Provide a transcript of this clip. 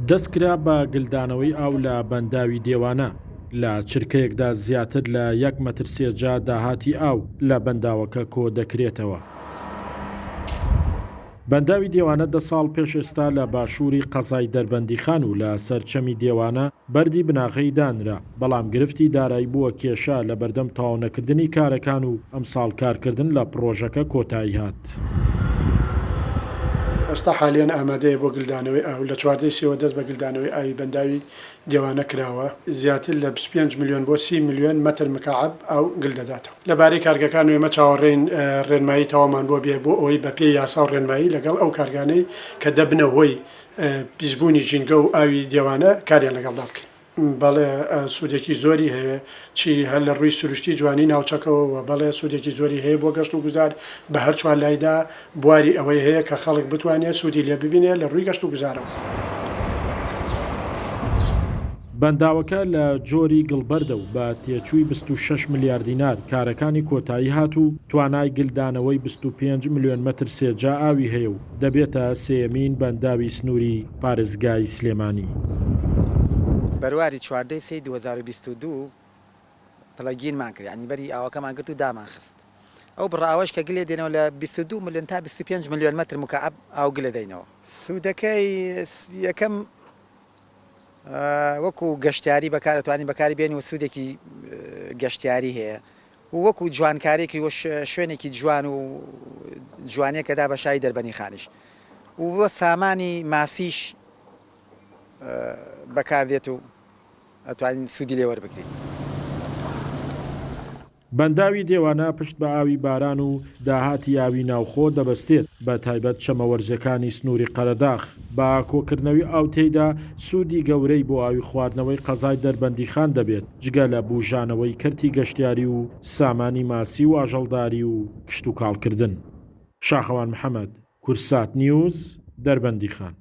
دەستکرا بە گلدانەوەی ئاو لە بەنداوی دێوانە. لە چرکەیەکدا زیاتر لە 1 مەتر سێجا داهاتی ئاو لە بەنداوەکە کۆ دەکرێتەوە. بەنداوی دێوانە 10 ساڵ پێش ئێستا لە باشووری قەزای دەربەندیخان و لە سەرچەمی دێوانە بەردی بناغەی دانرا، بەڵام گرفتی دارایی بووە کێشە لە بەردەم تەواو نەکردنی کارەکان و ئەمساڵ کارکردن لە پرۆژەکە کۆتایی هات. ئێستا حالیان ئامادەیە بۆ گلدانەوەی ئاو لە 14 سێوە دەست بە گلدانەوەی ئاوی بەنداوی دێوانە کراوە. زیاتر لە 25 میلیۆن بۆ 30 میلیۆن مەتر مکعب ئاو گل دەداتەوە. لەبارەی کارگەکان و ئێمە چاوەڕێین ڕێنمایی تەوامان بۆ بێ بۆ ئەوەی بە پێی یاسا و ڕێنمایی لەگەڵ ئەو کارگانەی کە دەبنە هۆی پیسبوونی ژینگە و ئاوی دێوانە کاریان لەگەڵدا بکەین. بەڵێ سوودێکی زۆری هەیە، چی هەر لە ڕووی سروشتی جوانی ناوچەکەەوە بەڵێ سوودێکی زۆری هەیە بۆ گەشت و گوزار بە هەر چوار لایدا بواری ئەوەی هەیە کە خەڵک بتوانێت سوودی لێ ببینێت لە ڕووی گەشت و گوزارەوە. بەنداوەکە لە جۆری گڵبەردە و بە تێچووی 26 ملیار دینار کارەکانی کۆتایی هات و توانای گلدانەوەی 25 میلیۆن مەتر سێجا ئاوی هەیە و دەبێتە سێمین بەنداوی سنووری پارێزگای سلێمانی. بەرواری 14 سی 2022 پڵەگینمان کرد، ینی بەری ئاوەکەمان کرد و دامان خست. ئەو بڕاوەش کە گلێ دێنەوە لە 22 میلیۆن تا 25 میلیۆن مەتر مکعب ئاو گلە دەینەوە. سوودەکەی یەکەم وەکو گەشتیاری بەکارەتوانین بەکاری بێنی و سوودێکی گەشتیاری هەیە و وەکو جوانکارێکی شوێنێکی جوان و جوانەکەدا بە شای دەربەنی خانش و بۆ سامانی ماسیش بەکاردێت و ئەتوانین سوودی لێ وەربگرین. بەنداوی دێوانە پشت بە ئاوی باران و داهاتی ئاوی ناوخۆ دەبەستێت، بە تایبەت چەمەوەرزەکانی سنووری قەرەداغ. بە کۆکردنەوەی ئاو تێیدا سوودی گەورەی بۆ ئاوی خواردنەوەی قەزای دەربەندیخان دەبێت، جگە لە بوژانەوەی کەرتی گەشتیاری و سامانی ماسی و ئاژەڵداری و کشت و کاڵکردن. شاخەوان محەممەد، کورسات نیوز، دەربەندیخان.